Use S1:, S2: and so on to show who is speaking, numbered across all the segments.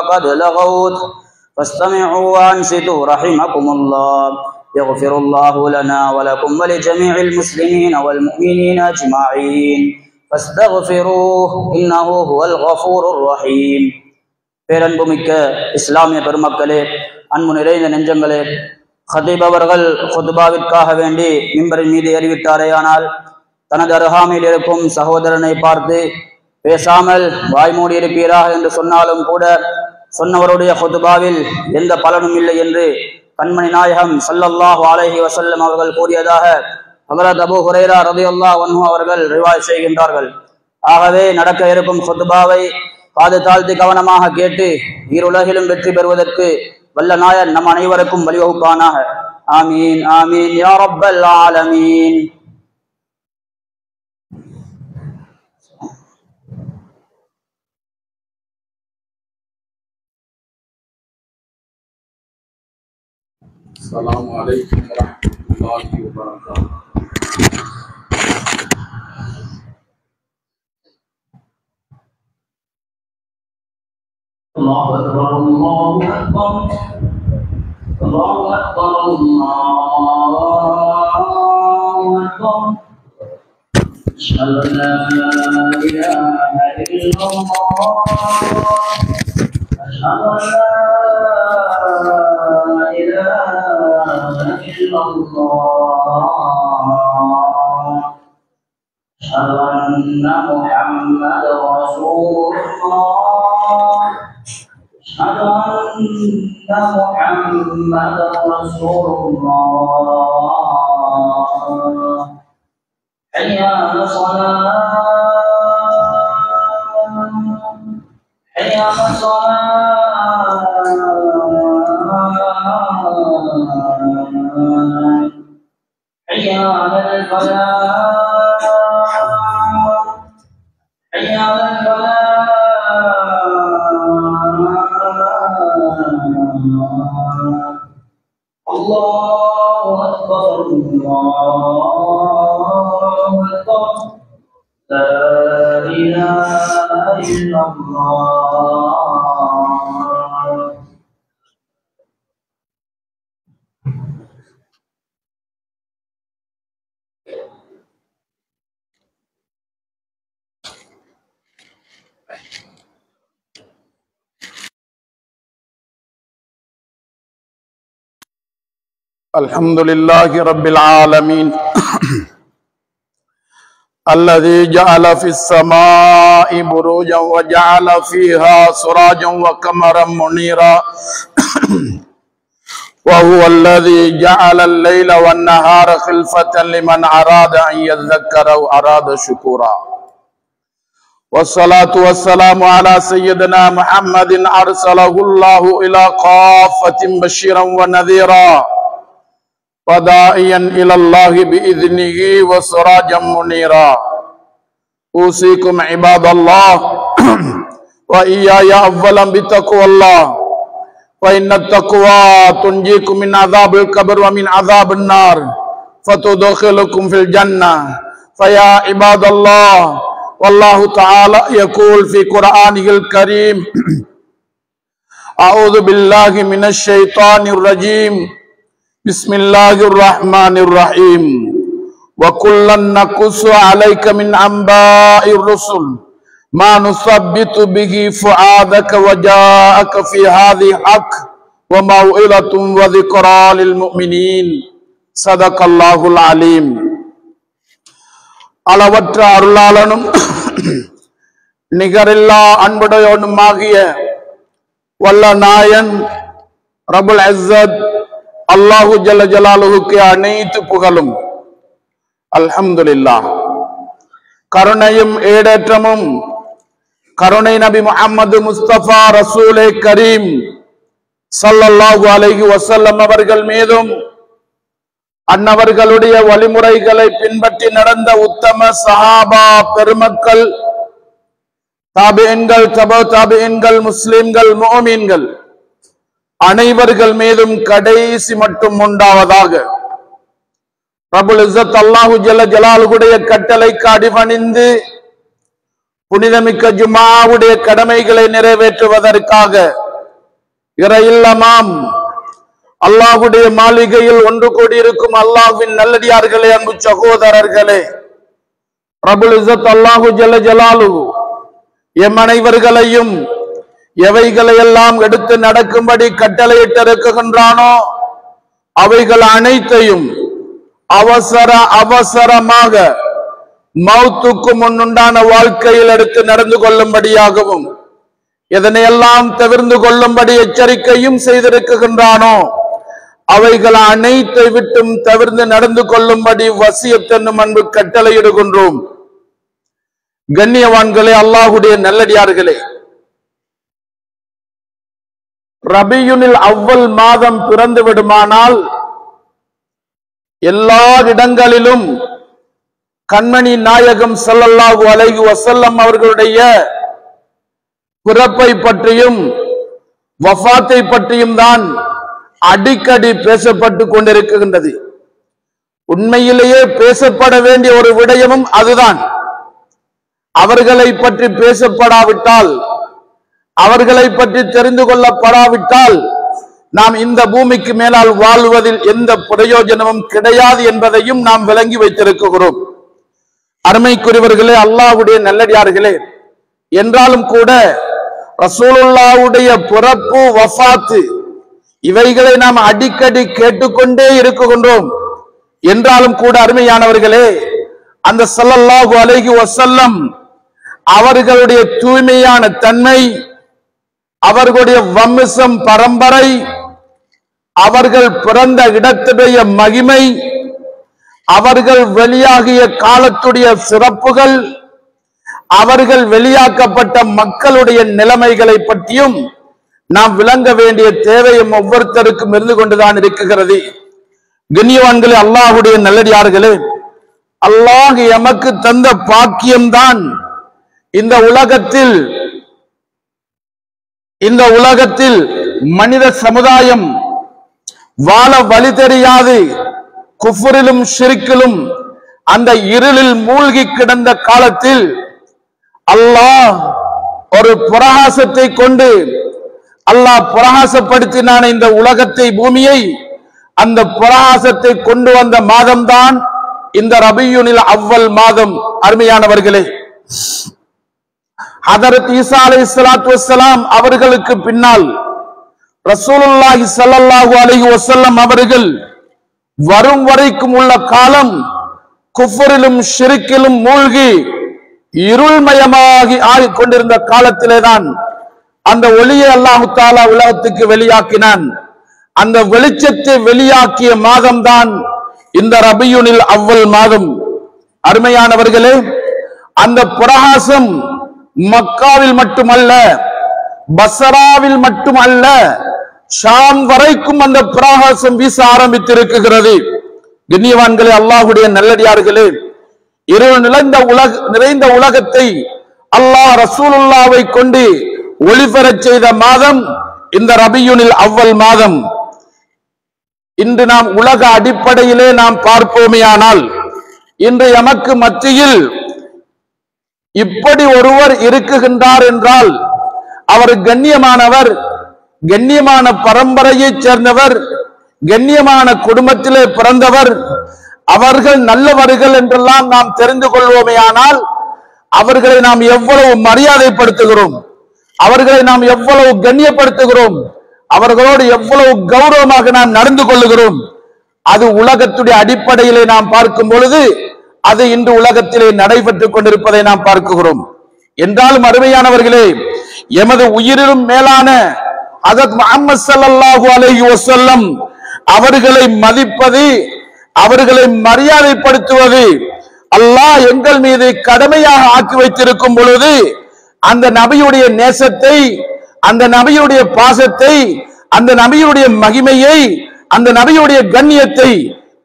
S1: فقد لغوت فاستمعوا وأنصتوا رحمكم الله يغفر الله لنا ولكم ولجميع المسلمين والمؤمنين أجمعين فاستغفروه إنه هو الغفور الرحيم. பேரன்புமிக்க இஸ்லாமிய பெருமக்களே, அன்பு நிறைந்த நெஞ்சங்களே, ஹதீப் அவர்கள் ஹுத்பாவிற்காக வேண்டி மிம்பரின் மீது ஏறிவிட்டாரேயானால் தனது அருகாமையில் இருக்கும் சகோதரனை பார்த்து பேசாமல் வாய்மூடி இருப்பீராக என்று சொன்னாலும் கூட சொன்னவருடைய ஹுத்பாவில் எந்த பலனும் இல்லை என்று கண்மணி நாயகம் ஸல்லல்லாஹு அலைஹி வஸல்லம் அவர்கள் கூறியதாக ஹஜ்ரத் அபூ ஹுரைரா ரலியல்லாஹு அன்ஹு அவர்கள் ரிவாயத் செய்கின்றார்கள். ஆகவே நடக்க இருக்கும் ஹுத்பாவை காது தாழ்த்தி கவனமாக கேட்டு ஈருலகிலும் வெற்றி பெறுவதற்கு வல்ல நாயன் நம் அனைவருக்கும் வழிவகுப்பானாக. ஆமீன் ஆமீன் யா ரப்பல் ஆலமீன்.
S2: السلام عليكم ورحمة الله وبركاته. الله أكبر الله أكبر الله أكبر الله أكبر أشهد أن لا إله إلا الله أشهد أن لا إله إلا الله أشهد أن محمدا رسول الله أشهد أن محمدا رسول الله حي على الصلاة حي على الصلاة حي على الفلاح حي على الفلاح الله أكبر الله أكبر لا إله إلا الله.
S3: الحمد لله رب العالمين الذي جعل في السماء بروجا وجعل فيها سراجا وقمرا منيرا وهو الذي جعل الليل والنهار خلفة لمن أراد أن يذكر أو أراد شكورا والصلاة والسلام على سيدنا محمد أرسله الله إلى كافة بشيرا ونذيرا وداعيا إلى الله بإذنه وسراجا منيرا. أوصيكم عباد الله وإياي أولا بتقوى الله فإن التقوى تنجيكم من عذاب القبر ومن عذاب النار فتدخلكم في الجنة. فيا عباد الله والله تعالى يقول في قرآنه الكريم أعوذ بالله من الشيطان الرجيم بسم الله الرحمن الرحيم وكلا نقص عليك من أنباء الرسل ما نثبت به فؤادك وجاءك في هذه الحق وموعظة وذكرى للمؤمنين صدق الله العليم. அளவற்ற அருளாளனும் நிகரில்லா அன்புடையோனுமாகிய வல்ல நாயன் ரப்புல் இஸ்ஸத் அல்லாஹு ஜல்ல ஜலாலுஹுக்கு அனைத்து புகழும். அல்ஹம்துலில்லாஹ். கருணையும் ஏடேற்றமும் கருணை நபி முஹம்மது முஸ்தபா ரசூலே கரீம் ஸல்லல்லாஹு அலைஹி வஸல்லம் அவர்கள் மீதும் அன்னவர்களுடைய வழிமுறைகளை பின்பற்றி நடந்த உத்தம சஹாபா பெருமக்கள், தாபிஈன்கள், தபா தாபிஈன்கள், முஸ்லிம்கள், முஃமின்கள் அனைவர்கள் மீதும் கடைசி மட்டும் உண்டாவதாக. ரப்புல் இஸ்ஸத் அல்லாஹு ஜல்ல ஜலாலுடைய கட்டளைக்கு அடிபணிந்து புனிதமிக்க ஜும்ஆவுடைய கடமைகளை நிறைவேற்றுவதற்காக இற இல்லமாம் அல்லாஹ்வுடைய மாளிகையில் ஒன்று கூடியிருக்கும் அல்லாஹ்வின் நல்லடியார்களே, அன்பு சகோதரர்களே, ரப்புல் இஸ்ஸத் அல்லாஹு ஜல்ல ஜலாலுஹு எம் அனைவர்களையும் எவைகளை எல்லாம் எடுத்து நடக்கும்படி கட்டளையிட்டிருக்கின்றானோ அவைகள் அனைத்தையும் அவசரமாக மௌத்துக்கு முன்னுண்டான வாழ்க்கையில் எடுத்து நடந்து கொள்ளும்படியாகவும் எதனையெல்லாம் தவிர்ந்து கொள்ளும்படி எச்சரிக்கையும் செய்திருக்கின்றானோ அவைகள் அனைத்தை விட்டும் தவிர்த்து நடந்து கொள்ளும்படி வசியத் என்னும் அன்பு கட்டளையிடுகின்றோம். கண்ணியவான்களே, அல்லாஹ்வுடைய நல்லடியார்களே, ரபியுனில் அவ்வல் மாதம் பிறந்து விடுமானால் எல்லா இடங்களிலும் கண்மணி நாயகம் ஸல்லல்லாஹு அலைஹி வஸல்லம் அவர்களுடைய பிறப்பை பற்றியும் வஃபாத்தை பற்றியும் தான் அடிக்கடி பேசப்பட்டு கொண்டிருக்கின்றது. உண்மையிலேயே பேசப்பட வேண்டிய ஒரு விடயமும் அதுதான். அவர்களை பற்றி பேசப்படாவிட்டால், அவர்களை பற்றி தெரிந்து கொள்ளப்படாவிட்டால் நாம் இந்த பூமிக்கு மேலால் வாழ்வதில் எந்த பிரயோஜனமும் கிடையாது என்பதையும் நாம் விளங்கி வைத்திருக்கிறோம். அருமைக்குரியவர்களே, அல்லாஹ்வுடைய நல்லடியார்களே, என்றாலும் கூட ரசூலுல்லாஹ்வுடைய பிறப்பு வஃபாத்து இவைகளை நாம் அடிக்கடி கேட்டுக்கொண்டே இருக்கின்றோம். என்றாலும் கூட அருமையானவர்களே, அந்த ஸல்லல்லாஹு அலைஹி வஸல்லம் அவர்களுடைய தூய்மையான தன்மை, அவர்களுடைய வம்சம் பரம்பரை, அவர்கள் பிறந்த இடத்துடைய மகிமை, அவர்கள் வெளியாகிய காலத்துடைய சிறப்புகள், அவர்கள் வெளியாக்கப்பட்ட மக்களுடைய நிலைமைகளை பற்றியும் நாம் விளங்க வேண்டிய தேவையும் ஒவ்வொருத்தருக்கும் இருந்து கொண்டுதான் இருக்கிறது. கண்ணியவான்களே, அல்லாஹ்வுடைய நல்லடியார்களே, அல்லாஹ் எமக்கு தந்த பாக்கியம்தான் இந்த உலகத்தில் மனித சமுதாயம் வாழ வழி தெரியாது குஃப்ரிலும் ஷிர்கிலும் அந்த இருளில் மூழ்கி கிடந்த காலத்தில் அல்லாஹ் ஒரு பிரகாசத்தை கொண்டு அல்லாஹ் பிரகாசப்படுத்தினான இந்த உலகத்தை, பூமியை. அந்த பிரகாசத்தை கொண்டு வந்த மாதம்தான் இந்த ரபியுனில் அவ்வல் மாதம். அருமையானவர்களே, ஹதரத் ஈசா அலைஹிஸ்ஸலாத்து வஸ்ஸலாம் அவர்களுக்கு பின்னால் ரசூலுல்லாஹி ஸல்லல்லாஹு அலைஹி வஸல்லம் அவர்கள் வரும் வரைக்கும் உள்ள காலம் குஃப்ரிலும் ஷிர்கிலும் மூழ்கி இருள்மயமாகி ஆகிக் கொண்டிருந்த காலத்திலேதான் அந்த ஒளியை அல்லாஹ் தஆலா உலகத்துக்கு வெளியாக்கினான். அந்த வெளிச்சத்தை வெளியாக்கிய மாதம் தான் இந்த ரபியுனில் அவ்வல் மாதம். அருமையானவர்களே, அந்த பிரகாசம் மக்காவில் மட்டுமல்ல, பஸ்ராவில் மட்டுமல்ல, ஷாம் வரைக்கும் அந்த பிரகாசம் வீச ஆரம்பித்திருக்கிறது. கண்ணியவான்களே, அல்லாஹ்வுடைய நல்லடியார்களே, இருள் நிறைந்த உலகத்தை அல்லாஹ் ரசூலுல்லாஹ்வை கொண்டு ஒளிபெறச் செய்த மாதம் இந்த ரபியுனில் அவ்வல் மாதம். இன்று நாம் உலக அடிப்படையிலே நாம் பார்ப்போமேயானால், இன்று எமக்கு மத்தியில் இப்படி ஒருவர் இருக்குகின்றார் என்றால் அவர் கண்ணியமானவர், கண்ணியமான பரம்பரையைச் சேர்ந்தவர், கண்ணியமான குடும்பத்திலே பிறந்தவர், அவர்கள் நல்லவர்கள் என்றெல்லாம் நாம் தெரிந்து கொள்வோமேயானால் அவர்களை நாம் எவ்வளவு மரியாதைப்படுத்துகிறோம், அவர்களை நாம் எவ்வளவு கண்ணியப்படுத்துகிறோம், அவர்களோடு எவ்வளவு கௌரவமாக நாம் நடந்து கொள்ளுகிறோம். அது உலகத்துடைய அடிப்படையிலே நாம் பார்க்கும் பொழுது அது இன்று உலகத்திலே நடைபெற்றுக் கொண்டிருப்பதை நாம் பார்க்கிறோம். என்றாலும் அருமையானவர்களே, எமது உயிரிலும் மேலான ஹஜ்ரத் முஹம்மது ஸல்லல்லாஹு அலைஹி வஸல்லம் அவர்களை மதிப்பது, அவர்களை மரியாதைப்படுத்துவது அல்லாஹ் எங்கள் மீது கடமையாக ஆக்கி வைத்திருக்கும் பொழுது அந்த நபியுடைய நேசத்தை, அந்த நபியுடைய பாசத்தை, அந்த நபியுடைய மகிமையை, அந்த நபியுடைய கண்ணியத்தை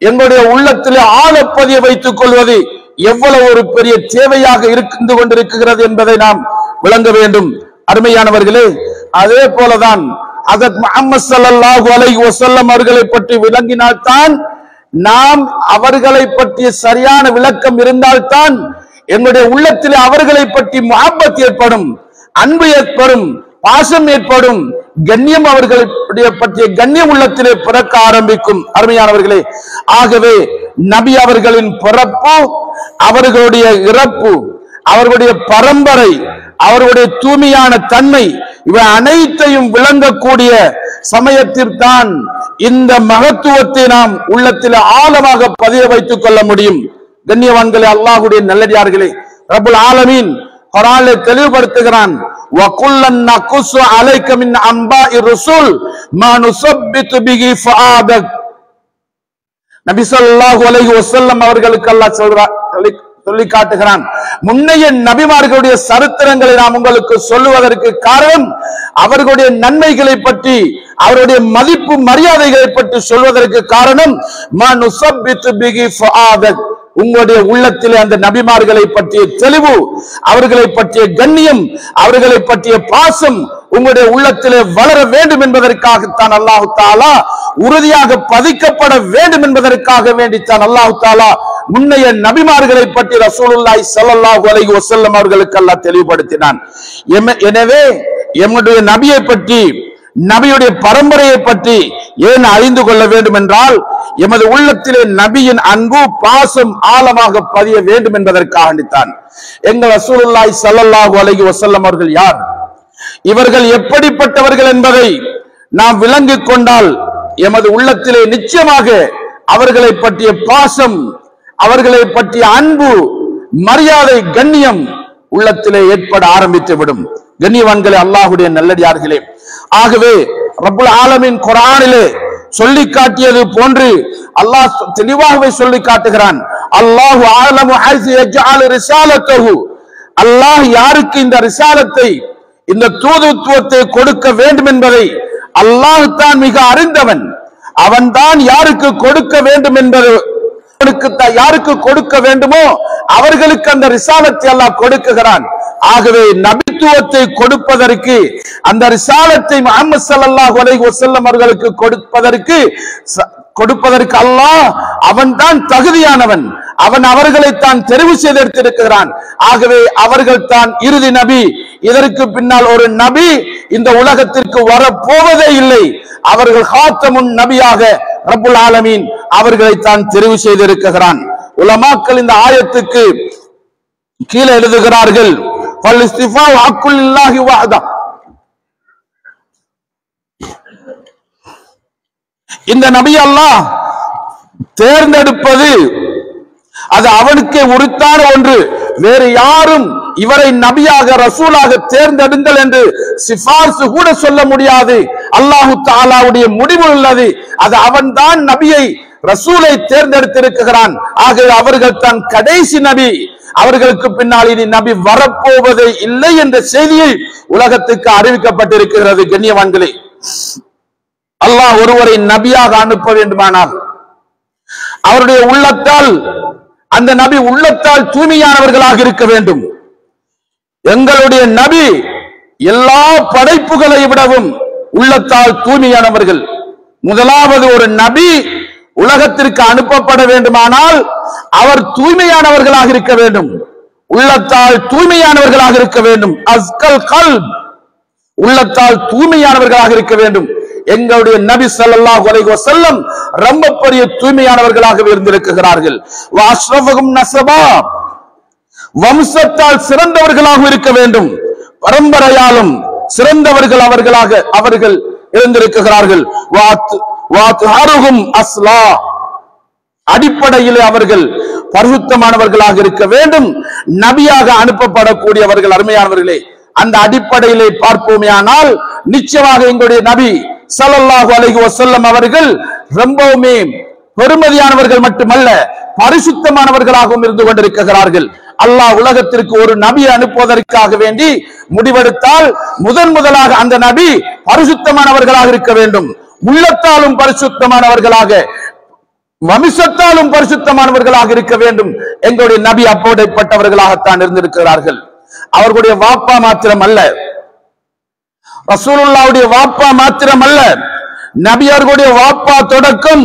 S3: எங்களுடைய உள்ளத்திலே ஆழப்பதிய வைத்துக் கொள்வது எவ்வளவு ஒரு பெரிய தேவையாக இருந்து கொண்டிருக்கிறது என்பதை நாம் விளங்க வேண்டும். அருமையானவர்களே, அதே போலதான் ஹஜ்ரத் முஹம்மது ஸல்லல்லாஹு அலைஹி வஸல்லம் அவர்களை பற்றி விளங்கினால்தான், நாம் அவர்களை பற்றிய சரியான விளக்கம் இருந்தால்தான் எங்களுடைய உள்ளத்திலே அவர்களை பற்றி முஹப்பத் ஏற்படும், அன்பு ஏற்படும், பாசம் ஏற்படும், கண்ணியம் அவர்களுடைய பற்றிய கண்ணியம் உள்ளத்திலே பிறக்க ஆரம்பிக்கும். அருமையானவர்களே, ஆகவே நபி அவர்களின் பிறப்பு, அவர்களுடைய இறப்பு, அவர்களுடைய பரம்பரை, அவர்களுடைய தூய்மையான தன்மை, இவை அனைத்தையும் விளங்கக்கூடிய சமயத்தில்தான் இந்த மகத்துவத்தை நாம் உள்ளத்தில் ஆழமாக பதிய வைத்துக் கொள்ள முடியும். கண்ணியவான்களே, அல்லாஹ்வுடைய நல்லடியார்களே, ரப்புல் ஆலமீன் குர்ஆனிலே தெளிவுபடுத்துகிறான், வகுல்லன் நகுஸு அலைக மின் அன்பாஇ ருசுல் மா நுஸப்பித்து பிஹி ஃபஆதக். நபி ஸல்லல்லாஹு அலைஹி வஸல்லம் அவர்களுக்கு அல்லாஹ் சொல்லி காட்டுகிறான், முன்னைய நபிமார்களுடைய சரித்திரங்களை நாம் உங்களுக்கு சொல்லுவதற்கு காரணம், அவர்களுடைய நன்மைகளை பற்றி, அவருடைய மதிப்பு மரியாதைகளை பற்றி சொல்வதற்கு காரணம், மா நுஸப்பித்து பிஹி ஃபஆதக், உங்களுடைய உள்ளத்திலே அந்த நபிமார்களை பற்றிய தெளிவு, அவர்களை பற்றிய கண்ணியம், அவர்களை பற்றிய பாசம் உங்களுடைய உள்ளத்திலே வளர வேண்டும் என்பதற்காகத்தான் அல்லாஹ் தஆலா, உறுதியாக பதிக்கப்பட வேண்டும் என்பதற்காக வேண்டித்தான் அல்லாஹ் தஆலா முன்னைய நபிமார்களை பற்றி ரசூலுல்லாஹி ஸல்லல்லாஹு அலைஹி வஸல்லம் அவர்களுக்கு அல்லாஹ் தெளிவுபடுத்தினான். எனவே எம்முடைய நபியை பற்றி, நபியுடைய பரம்பரையை பற்றி ஏன் அறிந்து கொள்ள வேண்டும் என்றால், எமது உள்ளத்திலே நபியின் அன்பு பாசம் ஆழமாக பதிய வேண்டும் என்பதற்காகத்தான். எங்கள் ரசூலுல்லாஹி ஸல்லல்லாஹு அலைஹி வஸல்லம் அவர்கள் யார், இவர்கள் எப்படிப்பட்டவர்கள் என்பதை நாம் விளங்கிக் கொண்டால் எமது உள்ளத்திலே நிச்சயமாக அவர்களை பற்றிய பாசம், அவர்களை பற்றிய அன்பு, மரியாதை, கண்ணியம் உள்ளத்திலே ஏற்பட ஆரம்பித்து விடும். கண்ணியவான்களே, அல்லாஹ்வுடைய நல்லடியார்களே, ஆகவே ரப்புல் ஆலமீன் குர்ஆனிலே சொல்லி காட்டியது போன்று அல்லாஹ் தெளிவாகவே சொல்லி காட்டுகிறான், அல்லாஹு அஅலமு ஹைஸு யஜ்அலு ரிசாலத்தஹு, அல்லாஹ் யாருக்கு இந்த ரிசாலத்தை, இந்த தூதுத்துவத்தை கொடுக்க வேண்டும் என்பதை அல்லாஹ் தான் மிக அறிந்தவன். அவன் தான் யாருக்கு கொடுக்க வேண்டும் என்பது, யாருக்கு கொடுக்க வேண்டுமோ அவர்களுக்கு அந்த ரிசாலத்தை அல்லாஹ் கொடுக்குகிறான். ஆகவே நபித்துவத்தை கொடுப்பதற்கு, அந்த ரிசாலத்தை முஹம்மது ஸல்லல்லாஹு அலைஹி வஸல்லம் அவர்களுக்கு கொடுப்பதற்கு அல்லாஹ் அவன் தான் தகுதியானவன். அவன் அவர்களை தான் தெரிவு செய்திருக்கிறான். ஆகவே அவர்கள் தான் இறுதி நபி. இதற்கு பின்னால் ஒரு நபி இந்த உலகத்திற்கு வரப்போவதே இல்லை. அவர்கள் ஹாத்தமுன் நபியாக ரப்புல் ஆலமீன் அவர்களை தான் தெரிவு செய்திருக்கிறான். உலமாக்கள் இந்த ஆயத்துக்கு கீழே எழுதுகிறார்கள், இந்த நபி அல்லாஹ் தேர்ந்தெடுப்பது அது அவனுக்கே உரித்தான ஒன்று. வேறு யாரும் இவரை நபியாக, ரசூலாக தேர்ந்தெடுங்கள் என்று சிபார்சு கூட சொல்ல முடியாது. அல்லாஹு தஆலாவுடைய முடிவு உள்ளது. அது அவன் தான் நபியை, ரசூலை தேர்ந்தெடுத்திருக்கிறான். ஆகவே அவர்கள் தான் கடைசி நபி. அவர்களுக்கு பின்னால் இனி நபி வரப்போவதே இல்லை என்ற செய்தியை உலகத்துக்கு அறிவிக்கப்பட்டிருக்கிறது. கண்ணியவான்களே, அல்லாஹ் ஒருவரை நபியாக அனுப்ப வேண்டுமானால் அவருடைய உள்ளத்தால், அந்த நபி உள்ளத்தால் தூய்மையானவர்களாக இருக்க வேண்டும். எங்களுடைய நபி எல்லா படைப்புகளை விடவும் உள்ளத்தால் தூய்மையானவர்கள். முதலாவது ஒரு நபி உலகத்திற்கு அனுப்பப்பட வேண்டுமானால் அவர் தூய்மையானவர்களாக இருக்க வேண்டும், உள்ளத்தால் தூய்மையானவர்களாக இருக்க வேண்டும். அஸ்கல் கல்ப், உள்ளத்தால் தூய்மையானவர்களாக இருக்க வேண்டும். எங்களுடைய நபி ஸல்லல்லாஹு அலைஹி வஸல்லம் ரொம்ப பெரிய தூய்மையானவர்களாக இருந்திருக்கிறார்கள். வஅஷ்ரஃபஹும் நஸபா, வம்சத்தால் சிறந்தவர்களாக இருக்க வேண்டும், பரம்பரையாலும் சிறந்தவர்கள் அவர்கள் இருந்திருக்கிறார்கள். வஅத்ஹருஹும் அஸ்லா, அடிப்படையில் அவர்கள் பரிசுத்தமானவர்களாக இருக்க வேண்டும், நபியாக அனுப்பப்படக்கூடியவர்கள். அருமையானவர்களே, அந்த அடிப்படையிலே பார்ப்போமேயானால் நிச்சயமாக எங்களுடைய நபி ஸல்லல்லாஹு அலைஹி வஸல்லம் அவர்கள் ரொம்பவுமே பெருமதியானவர்கள் மட்டுமல்ல, பரிசுத்தமானவர்களாகவும் இருந்து கொண்டிருக்கிறார்கள். அல்லாஹ் உலகத்திற்கு ஒரு நபியை அனுப்புவதற்காக வேண்டி முடிவெடுத்தால் முதலாக அந்த நபி பரிசுத்தமானவர்களாக இருக்க வேண்டும், உள்ளத்தாலும் பரிசுத்தமானவர்களாக, வம்சத்தாலும் பரிசுத்தமானவர்களாக இருக்க வேண்டும். எங்களுடைய நபி அப்படிப்பட்டவர்களாகத்தான் இருந்திருக்கிறார்கள். அவர்களுடைய வாப்பா மாத்திரம் அல்ல, ரசூலுல்லாஹ்வுடைய வாப்பா மாத்திரம் அல்ல, நபி அவர்களுடைய வாப்பா தொடக்கம்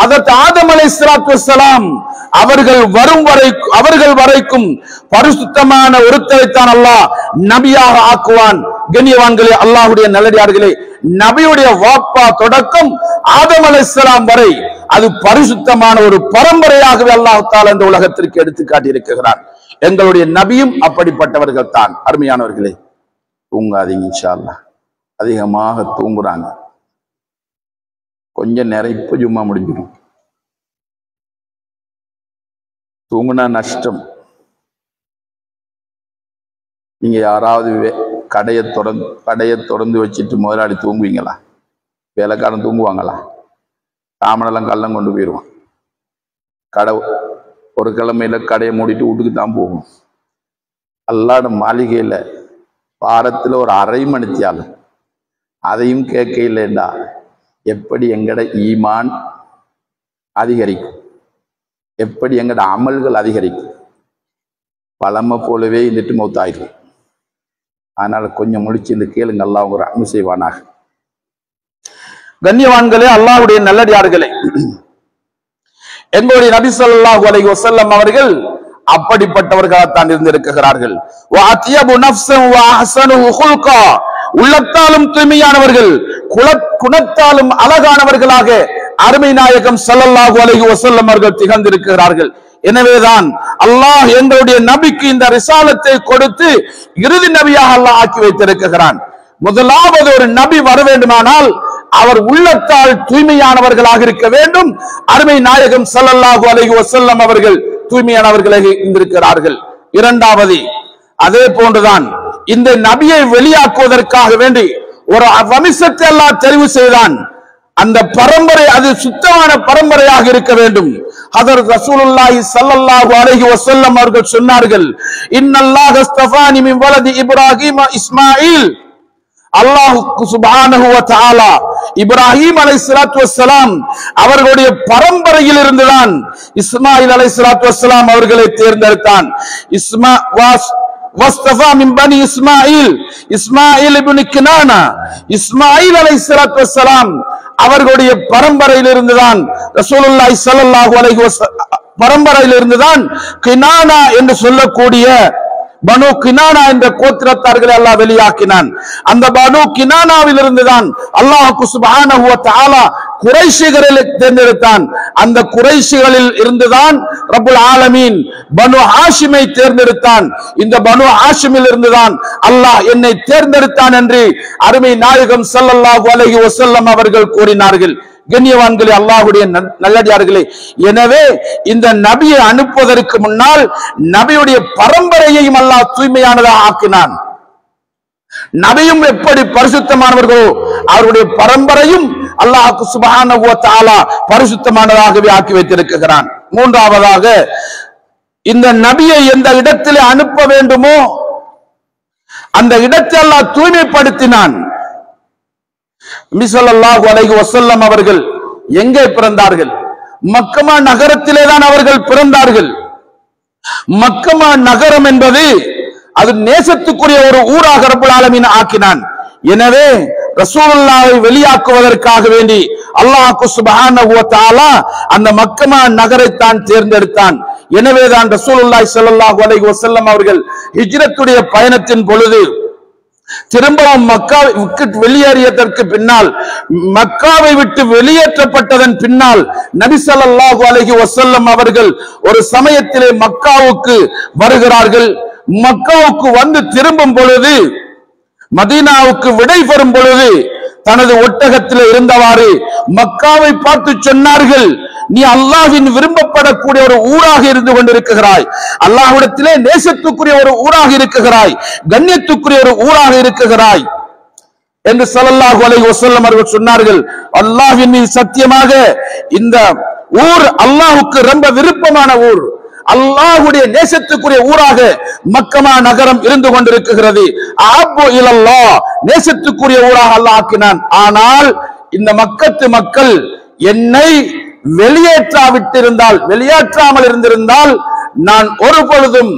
S3: ஹதரத் ஆதம் அலைஹிஸ்ஸலாத்து வஸ்ஸலாம் அவர்கள் வரைக்கும் பரிசுத்தமான ஒருத்தரைத்தான் அல்லாஹ் நபியாக ஆக்குவான். கண்ணியவான்களே, அல்லாஹ்வுடைய நல்லடியார்களே, நபியுடைய வாப்பா தொடக்கம் ஆதம் அலைஹிஸ்ஸலாம் வரை அது பரிசுத்தமான ஒரு பரம்பரையாகவே அல்லாஹ் தஆலா இந்த உலகத்திற்கு எடுத்து காட்டியிருக்கிறார். எங்களுடைய நபியும் அப்படிப்பட்டவர்கள் தான். அருமையானவர்களே, தூங்காதீங்க இன்ஷா அல்லாஹ். அதிகமாக தூங்குறாங்க, கொஞ்சம் நேரம் இப்ப ஜும்மா முடிஞ்சிடும். தூங்குனா நஷ்டம். நீங்க யாராவது கடையை திறந்து வச்சுட்டு முதலாளி தூங்குவீங்களா? வேலைக்காரன் தூங்குவாங்களா? தாமனெல்லாம் கள்ளம் கொண்டு போயிடுவான். கடை ஒரு கிழமையில கடையை மூடிட்டு வீட்டுக்கு தான் போகும். அல்லாட மாளிகையில வாரத்துல ஒரு அரை மணித்தியாலும் அதையும் கேட்க இல்லைண்டா எப்படி எங்கட ஈமான் அதிகரிக்கும், எப்படி எங்கட அமல்கள் அதிகரிக்கும்? பழமை போலவே இருந்துட்டு மௌத்தாயிடும். அதனால கொஞ்சம் முடிச்சு இந்த கேளுங்க, அல்லாஹ் ஒரு அன்பு செய்வானாக. கண்ணியவான்களே, அல்லாஹ்வுடைய நல்லடியார்களே, எங்களுடைய நபி ஸல்லல்லாஹு அலைஹி வஸல்லம் அவர்கள் அப்படிப்பட்டவர்களாகத்தான் இருந்திருக்கிறார்கள். உள்ளத்தாலும் தூய்மையானவர்கள், குணத்தாலும் அழகானவர்களாக அருமை நாயகம் ஸல்லல்லாஹு அலைஹி வஸல்லம் அவர்கள் திகழ்ந்திருக்கிறார்கள். எனவேதான் அல்லாஹ் எங்களுடைய நபிக்கு இந்த ரிசாலத்தை கொடுத்து இறுதி நபியாக அல்லாஹ் ஆக்கி வைத்திருக்கிறான். முதலாவது ஒரு நபி வர வேண்டுமானால் அவர் உள்ளத்தால் தூய்மையானவர்களாக இருக்க வேண்டும். அருமை நாயகம் ஸல்லல்லாஹு அலைஹி வஸல்லம் அவர்கள் தூய்மையானவர்களாக இருந்திருக்கிறார்கள். இரண்டாவது, அதே போன்றுதான் இந்த நபியை வெளியாக்குவதற்காக வேண்டி ஒரு வம்சத்தை அல்லாஹ் தெரிவு செய்தான். அந்த பரம்பரை அது சுத்தமான பரம்பரையாக இருக்க வேண்டும். ஹதரத் ரசூலுல்லாஹி ஸல்லல்லாஹு அலைஹி வஸல்லம் அவர்கள் சொன்னார்கள், இன்னல்லாஹ அஸ்தஃபானி மின் வலதி இப்ராஹீம் இஸ்மாயில். அல்லாஹ் சுப்ஹானஹு வ தஆலா இப்ராஹீம் அலைஹிஸ்ஸலாத்து வஸ்ஸலாம் அவர்களுடைய பரம்பரையில் இருந்துதான் இஸ்மாயில் அலைஹிஸ்ஸலாத்து வஸ்ஸலாம் அவர்களை தேர்ந்தெடுத்தான். வஸ்தஃபா மின் பனி இஸ்மாயில் இப்னு கினானா. இஸ்மாயில் அலைஹிஸ்ஸலாத்து வஸ்ஸலாம் அவர்களுடைய பரம்பரையில் இருந்துதான் ரசூலுல்லாஹி ஸல்லல்லாஹு அலைஹி வஸல்லம் பரம்பரையில் இருந்துதான் கினானா என்று சொல்லக்கூடிய பனு கினானா என்ற கோத்திரத்தார்களை அல்லாஹ் வெளியாக்கினான். அந்த பனு கினானாவில் இருந்துதான் அல்லாஹ் சுப்ஹானஹு வ தஆலா குறைஷிகளை தேர்ந்தெடுத்தான். அந்த குறைஷிகளில் இருந்துதான் ரப்புல் ஆலமீன் பனு ஹாஷிமை தேர்ந்தெடுத்தான். இந்த பனு ஹாஷிமில் இருந்துதான் அல்லாஹ் என்னை தேர்ந்தெடுத்தான் என்று அருமை நாயகம் ஸல்லல்லாஹு அலைஹி வஸல்லம் அவர்கள் கூறினார்கள். கண்ணியவான்களே, அல்லாஹ்வுடைய நல்லடியார்களே, எனவே இந்த நபியை அனுப்புவதற்கு முன்னால் நபியுடைய பரம்பரையையும் அல்லாஹ் தூய்மையானதாக ஆக்கினான். நபியும் எப்படி பரிசுத்தமானவர்களோ அவருடைய பரம்பரையும் அல்லாஹ் சுப்ஹானஹு வ தஆலா பரிசுத்தமானதாகவே ஆக்கி வைத்திருக்கிறான். மூன்றாவதாக, இந்த நபியை எந்த இடத்திலே அனுப்ப வேண்டுமோ அந்த இடத்தை அல்லாஹ் தூய்மைப்படுத்தினான். நபி ஸல்லல்லாஹு அலைஹி வஸல்லம் அவர்கள் எங்கே பிறந்தார்கள்? மக்கமா நகரத்திலே தான் அவர்கள் பிறந்தார்கள். மக்கமா நகரம் என்பது அது நேசத்துக்குரிய ஒரு ஊராக ரப்பல் ஆலமீன் ஆக்கினான். எனவே ரசூலுல்லாஹை வெளியாக்குவதற்காக வேண்டி அல்லாஹ் சுப்ஹானஹு வ தஆலா அந்த மக்கமா நகரை தான் தேர்ந்தெடுத்தான். எனவேதான் ரசூலுல்லாஹி ஸல்லல்லாஹு அலைஹி வஸல்லம் அவர்கள் ஹிஜ்ரத்துடைய பயணத்தின் பொழுது திரும்பவும் மக்காவை விட்டு வெளியேறியதற்கு பின்னால், மக்காவை விட்டு வெளியேற்றப்பட்டதன் பின்னால் நபி ஸல்லல்லாஹு அலைஹி வஸல்லம் அவர்கள் ஒரு சமயத்திலே மக்காவுக்கு வருகிறார்கள். மக்காவுக்கு வந்து திரும்பும் பொழுது, மதீனாவுக்கு விடை பெறும் பொழுது தனது ஒட்டகத்தில் இருந்தவாறு மக்காவை பார்த்து சொன்னார்கள், நீ அல்லாஹ்வின் விரும்பப்படக்கூடிய ஒரு ஊராக இருந்து கொண்டிருக்கிறாய், அல்லாஹ்விடத்திலே நேசத்துக்குரிய ஒரு ஊராக இருக்கிறாய், கண்ணியத்துக்குரிய ஒரு ஊராக இருக்கிறாய் என்று ஸல்லல்லாஹு அலைஹி வஸல்லம் அவர்கள் சொன்னார்கள். அல்லாஹ்வின் மீது சத்தியமாக இந்த ஊர் அல்லாஹ்வுக்கு ரொம்ப விருப்பமான ஊர், அல்லாஹ்வுடைய நேசத்துக்குரிய ஊராக மக்கமா நகரம் இருந்து கொண்டிருக்கிறது. அஹப்பு இலல்லாஹ், நேசத்துக்குரிய ஊராக அல்லாஹ் ஆக்கினான். ஆனால் இந்த மக்கத்து மக்கள் என்னை வெளியேற்றாமல் இருந்திருந்தால் நான் ஒரு பொழுதும்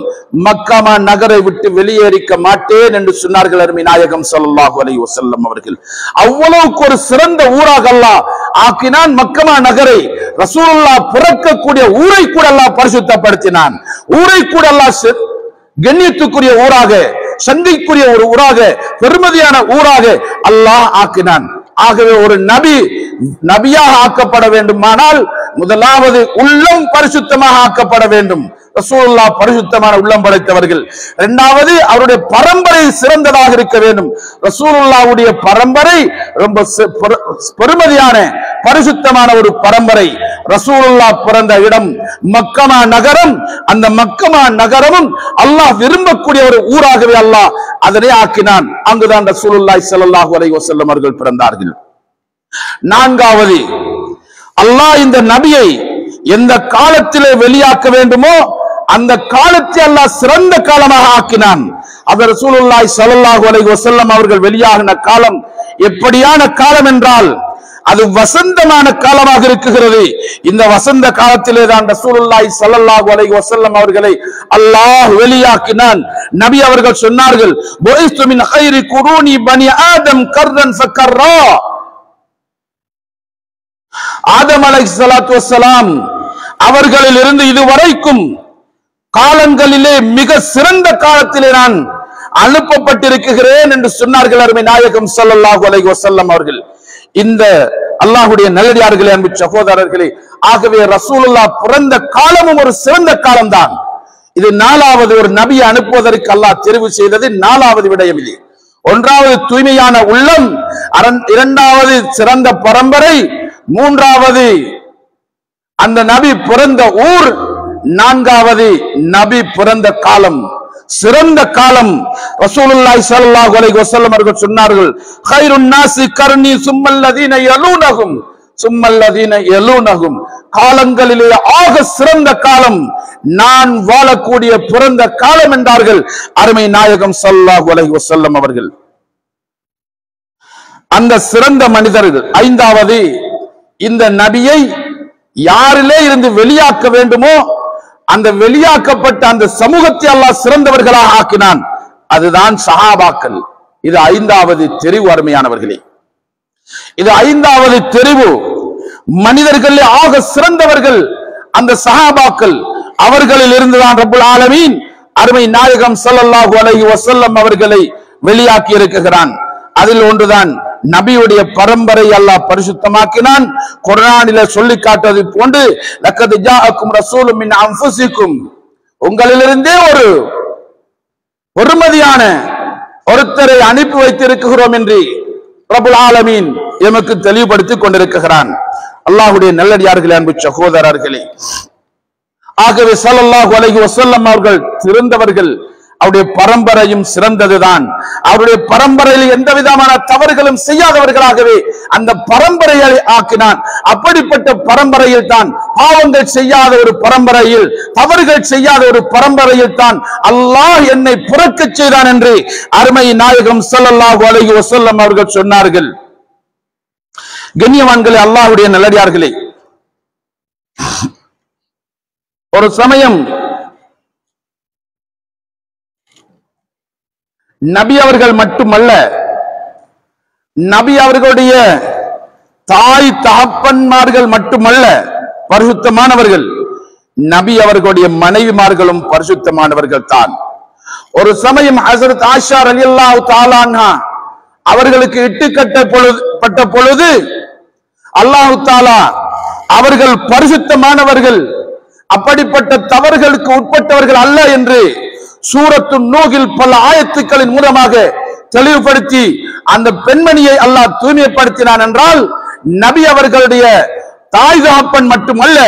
S3: மக்கமா நகரை விட்டு வெளியேறிக்க மாட்டேன் என்று சொன்னார்கள் அருமை நாயகம் ஸல்லல்லாஹு அலைஹி வஸல்லம் அவர்கள். அவ்வளவுக்கு ஒரு சிறந்த ஊராக அல்லாஹ் ஆக்கினான். மக்கமா நகரை ரசூலுல்லாஹ் பிறக்கக்கூடிய ஊரை கூட அல்லாஹ் பரிசுத்தப்படுத்தினான். ஊரை கூட அல்லாஹ் கண்ணியத்துக்குரிய ஊராக, சங்கைக்குரிய ஒரு ஊராக, பெருமதியான ஊராக அல்லாஹ் ஆக்கினான். ஆகவே ஒரு நபியாக ஆக்கப்பட வேண்டுமானால் முதலாவது உள்ளம் பரிசுத்தமாக ஆக்கப்பட வேண்டும். ரசூலுல்லாஹ் பரிசுத்தமான உள்ளம் படைத்தவர்கள். இரண்டாவது அவருடைய பரம்பரை சிறந்ததாக இருக்க வேண்டும். ரசூலுல்லாஹ்வுடைய பரம்பரை ரொம்ப பெருமதியான பரிசுத்தமான ஒரு பரம்பரை. ரசூலுல்லாஹ் பிறந்த இடம் மக்கமா நகரம். அந்த மக்கமா நகரமும் அல்லாஹ் விரும்பக்கூடிய ஒரு ஊராகவே அல்லாஹ் அதனை ஆக்கினான். அங்குதான் ரசூலுல்லாஹி ஸல்லல்லாஹு அலைஹி வஸல்லம் அவர்கள் பிறந்தார்கள். நான்காவது, அல்லாஹ் இந்த நபியை எந்த காலத்திலே வெளியாக்க வேண்டுமோ அந்த காலத்தை அல்லாஹ் சிறந்த காலமாக ஆக்கினான். அது ரசூலுல்லாஹி ஸல்லல்லாஹு அலைஹி வஸல்லம் அவர்கள் வெளியாகின காலம் எப்படியான காலம் என்றால் அது வசந்தமான காலமாக இருக்குகிறது. இந்த வசந்த காலத்திலே தான் ரசூலுல்லாஹி ஸல்லல்லாஹு அலைஹி வஸல்லம் அவர்களை அல்லாஹ் வெளியாக்கினான். நபி அவர்கள் சொன்னார்கள், புஇஸ்து மின் கைரி குரூனி பனி ஆதம் கர்ரன் ஃபக்கர்ரா. ஆதம் அலைஹிஸ்ஸலாத்து வஸ்ஸலாம் அவர்களில் இருந்து இதுவரைக்கும் காலங்களிலே மிக சிறந்த காலத்திலே நான் அனுப்பப்பட்டிருக்கிறேன் என்று சொன்னார்கள் அருமை நாயகம் ஸல்லல்லாஹு அலைஹி வஸல்லம் அவர்கள். இந்த அல்லாஹ்வுடைய நல்லடியார்களே, அன்பு சகோதரர்களே, ஆகவே ரசூலுல்லாஹ் பிறந்த காலமும் ஒரு சிறந்த காலம்தான். இது நாலாவது ஒரு நபியை அனுப்புவதற்கு அல்லாஹ் தெரிவு செய்தது நாலாவது விடயம் இது. ஒன்றாவது தூய்மையான உள்ளம், இரண்டாவது சிறந்த பரம்பரை, மூன்றாவது அந்த நபி பிறந்த ஊர், நான்காவது நபி பிறந்த காலம், சிறந்த காலம். ரசூலுல்லாஹி ஸல்லல்லாஹு அலைஹி வஸல்லம் அவர்கள் சொன்னார்கள், கைருன் நாஸி கர்னி சும்மல்லதீன யலூனஹும் சும்மல்லதீன யலூனஹும். காலங்களிலே ஆக சிறந்த காலம் நான் வாழக்கூடிய பிறந்த காலம் என்றார்கள் அருமை நாயகம் ஸல்லல்லாஹு அலைஹி வஸல்லம் அவர்கள். அந்த சிறந்த மனிதர்கள். ஐந்தாவது, இந்த நபியை யாரிலே இருந்து வெளியாக்க வேண்டுமோ அந்த வெளியாக்கப்பட்ட அந்த சமூகத்தை அல்லாஹ் சிறந்தவர்களாக ஆக்கினான். அதுதான் சஹாபாக்கள். இது ஐந்தாவது தெரிவு அருமையானவர்களே. இது ஐந்தாவது தெரிவு. மனிதர்களே ஆக சிறந்தவர்கள் அந்த சஹாபாக்கள். அவர்களில் இருந்துதான் ரப்புல் ஆலமீன் அருமை நாயகம் ஸல்லல்லாஹு அலைஹி வஸல்லம் அவர்களை வெளியாக்கி இருக்கிறான். அதில் ஒன்றுதான் நபியுடைய பரம்பரை அல்லாஹ் பரிசுத்தமாக்கினான். குர்ஆனிலே சொல்லி காட்டுவது போன்று, லக்கத் ஜாஅக்கும் ரசூலும் மின் அன்ஃபுசிக்கும், உங்களிலிருந்தே ஒரு பொறுமதியான ஒருத்தரை அனுப்பி வைத்திருக்கிறோம் என்று ரப்புல் ஆலமீன் எமக்கு தெளிவுபடுத்திக் கொண்டிருக்கிறான். அல்லாஹ்வுடைய நல்லடியார்களே, அன்பு சகோதரர்களே, ஆகவே ஸல்லல்லாஹு அலைஹி வஸல்லம் அவர்கள் சிறந்தவர்கள். அவருடைய பரம்பரையும் சிறந்ததுதான். அவருடைய பரம்பரையில் எந்த விதமான தவறுகளும் செய்யாதவர்களாகவே அந்த பரம்பரையை ஆக்கினான். அப்படிப்பட்ட பரம்பரையில் தான், பாவங்கள் செய்யாத ஒரு பரம்பரையில், தவறுகள் செய்யாத ஒரு பரம்பரையில் தான் அல்லாஹ் என்னை பிறக்கச் செய்தான் என்று அருமை நாயகம் ஸல்லல்லாஹு அலைஹி வஸல்லம் அவர்கள் சொன்னார்கள். கண்ணியவான்களே, அல்லாஹ்வுடைய நல்லடியார்களே, ஒரு சமயம் நபி அவர்கள் மட்டுமல்ல, நபி அவர்களுடைய தாய் தகப்பன்மார்கள் மட்டுமல்ல பரிசுத்தமானவர்கள், நபி அவர்களுடைய மனைவிமார்களும் பரிசுத்தமானவர்கள் தான். ஒரு சமயம் ஹஸரத் ஆயிஷா ரலியல்லாஹு தஆலா அன்ஹா அவர்களுக்கு இட்டுக்கட்டப்பட்ட பொழுது அல்லாஹ் தஆலா அவர்கள் பரிசுத்தமானவர்கள், அப்படிப்பட்ட தவறுகளுக்கு உட்பட்டவர்கள் அல்ல என்று சூரத்து நூஹில் பல ஆயத்துக்களின் மூலமாக தெளிவுபடுத்தி அந்த பெண்மணியை அல்லாஹ் தூய்மைப்படுத்தினான். என்றால் நபி அவர்களுடைய தாய் தகப்பன் மட்டுமல்ல,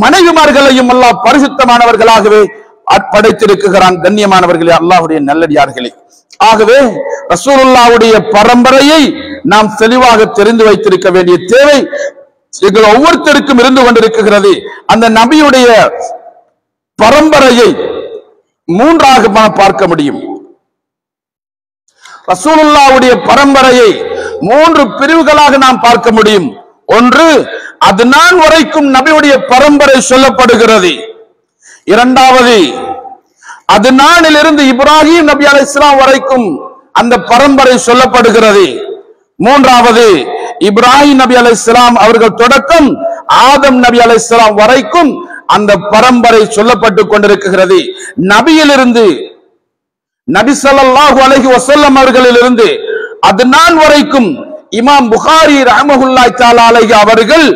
S3: மனைவிமார்களையும் அல்லாஹ் பரிசுத்தமானவர்களாகவே படைத்திருக்கிறான். கண்ணியமானவர்களே, அல்லாஹ்வுடைய நல்லடியார்களே, ஆகவே ரசூலுல்லாஹ்வுடைய பரம்பரையை நாம் தெளிவாக தெரிந்து வைத்திருக்க வேண்டிய தேவை எங்கள் ஒவ்வொருத்தருக்கும் இருந்து கொண்டிருக்கிறது. அந்த நபியுடைய பரம்பரையை மூன்றாக பார்க்க முடியும். ரசூலுல்லாஹ்வுடைய பரம்பரையை மூன்று பிரிவுகளாக நாம் பார்க்க முடியும். ஒன்று, அத்னான் வரைக்கும் நபியுடைய பரம்பரை சொல்லப்படுகிறது. இரண்டாவது, அத்னானிலிருந்து இப்ராஹிம் நபி அலைஹிஸ்ஸலாம் வரைக்கும் அந்த பரம்பரை சொல்லப்படுகிறது. மூன்றாவது, இப்ராஹிம் நபி அலைஹிஸ்ஸலாம் அவர்கள் தொடக்கம் ஆதம் நபி அலைஹிஸ்ஸலாம் வரைக்கும் அந்த பரம்பரை சொல்லப்பட்டு கொண்டிருக்கிறது. நபியிலிருந்து நபி ஸல்லல்லாஹு அலைஹி வஸல்லம் அவர்களிலிருந்து அத்னான் வரைக்கும் இமாம் புகாரி ரஹ்மத்துல்லாஹி தஆலா அலைஹி அவர்கள்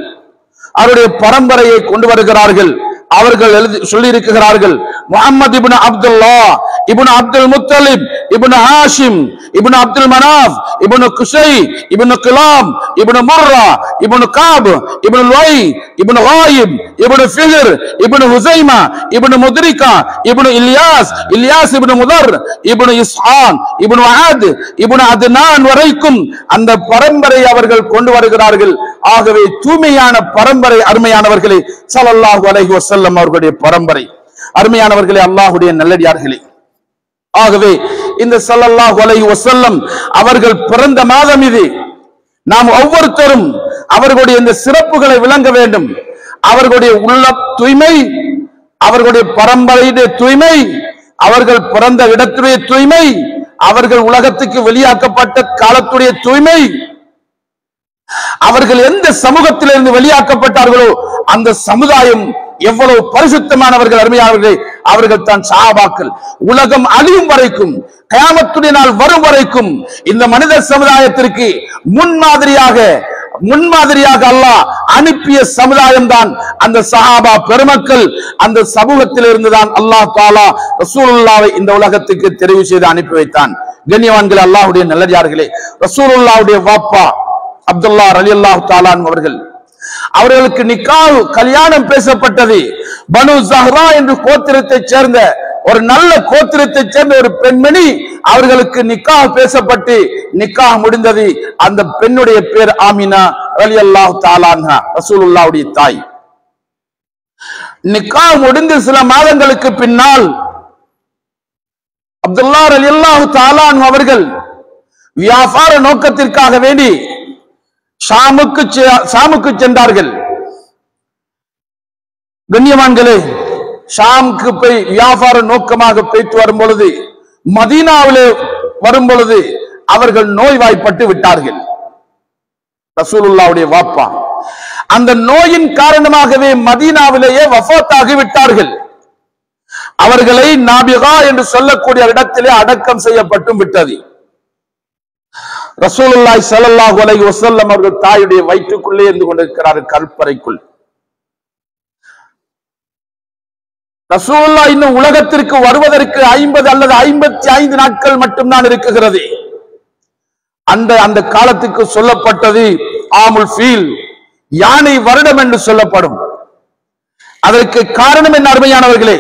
S3: அவருடைய பரம்பரையை கொண்டு வருகிறார்கள். அவர்கள் சொல்லி இருக்கிறார்கள், முஹம்மது இப்னு அப்துல்லாஹ் இப்னு அப்துல் முத்தலிப் இப்னு ஹாஷிம் இப்னு அப்துல் மனாஃப் இப்னு குஷை இப்னு கிலாம் இப்னு முர்ரா இப்னு காப் இப்னு லுவை இப்னு காயிப் இப்னு ஃபிஹர் இப்னு ஹுசைமா இப்னு முத்ரிகா இப்னு இல்யாஸ் இப்னு முதர் இப்னு இஸ்ஹான் இப்னு ஆத் இப்னு அத்னான் வரைக்கும் அந்த பரம்பரை அவர்கள் கொண்டு வருகிறார்கள். ஆகவே தூய்மையான பரம்பரை அருமையானவர்களே, ஸல்லல்லாஹு அலைஹி வஸல்லம் அவர்களுடைய பரம்பரை. அருமையானவர்களே, அல்லாஹ்வுடைய நல்லடியார்களே, ஆகவே இந்த ஸல்லல்லாஹு அலைஹி வஸல்லம் அவர்கள் பிறந்த மாதம் இது. நாம் ஒவ்வொருத்தரும் அவர்களுடைய இந்த சிறப்புகளை விளங்க வேண்டும். அவர்களுடைய உள்ள தூய்மை, அவர்களுடைய பரம்பரையுடைய தூய்மை, அவர்கள் பிறந்த இடத்துடைய தூய்மை, அவர்கள் உலகத்துக்கு வெளியாக்கப்பட்ட காலத்துடைய தூய்மை, அவர்கள் எந்த சமூகத்திலிருந்து வெளியாக்கப்பட்டார்களோ அந்த சமுதாயம் எவ்வளவு பரிசுத்தமானவர்கள் அருமையானவர்களே, அவர்கள் தான் சஹாபாக்கள். உலகம் அழியும் வரைக்கும், கியாமத்துடைய நாள் வரும் வரைக்கும் இந்த மனித சமுதாயத்திற்கு முன்மாதிரியாக அல்லாஹ் அனுப்பிய சமுதாயம் தான் அந்த சஹாபா பெருமக்கள். அந்த சமூகத்தில் இருந்துதான் அல்லாஹ் தஆலா ரசூலுல்லாஹ்வை இந்த உலகத்துக்கு தெரிவு செய்து அனுப்பி வைத்தான். கண்ணியவான்கள், அல்லாஹ்வுடைய நல்லடியார்களே, ரசூலுல்லாஹ்வுடைய வாப்பா அப்துல்லாஹ் ரலியல்லாஹு தஆலா அவர்களுக்கு நிக்காஹ் கல்யாணம் பேசப்பட்டது. பனு ஸஹ்ரா என்ற கோத்திரத்தைச் சேர்ந்த ஒரு நல்ல கோத்திரத்தைச் சேர்ந்த ஒரு பெண்மணி அவர்களுக்கு நிக்காஹ் பேசப்பட்டு நிக்காஹ் முடிந்தது. அந்த பெண்ணுடைய பேர் ஆமினா ரலியல்லாஹு தஆலா அன்ஹா, ரசூலுல்லாஹ்வுடைய தாய். நிக்காஹ் முடிந்து சில மாதங்களுக்கு பின்னால் அப்துல்லாஹ் ரலியல்லாஹு தஆலா அன்ஹு அவர்கள் வியாபார நோக்கத்திற்காக வேண்டி ஷாமுக்கு சென்றார்கள். கண்ணியவான்களே, ஷாமுக்கு போய் வியாபார நோக்கமாக போய்த்து வரும் பொழுது, மதீனாவிலே வரும் பொழுது அவர்கள் நோய்வாய்ப்பட்டு விட்டார்கள். ரசூலுல்லாஹ்வுடைய வாப்பா அந்த நோயின் காரணமாகவே மதீனாவிலேயே வஃபாத்தாகி விட்டார்கள். அவர்களை நாபிகா என்று சொல்லக்கூடிய இடத்திலே அடக்கம் செய்யப்பட்டும் விட்டது. ரசூலுல்லாஹி ஸல்லல்லாஹு அலைஹி வஸல்லம் அவர்கள் தாயுடைய வயிற்றுக்குள்ளே இருந்து கொண்டிருக்கிறார்கள், கற்பறைக்குள். ரசூலுல்லாஹ் இன்னும் உலகத்திற்கு வருவதற்கு 50 அல்லது 55 நாட்கள் மட்டும்தான் இருக்குகிறது. அந்த காலத்துக்கு சொல்லப்பட்டது ஆமுல் ஃபீல், யானை வருடம் என்று சொல்லப்படும். அதற்கு காரணம் என்ன அருமையானவர்களே?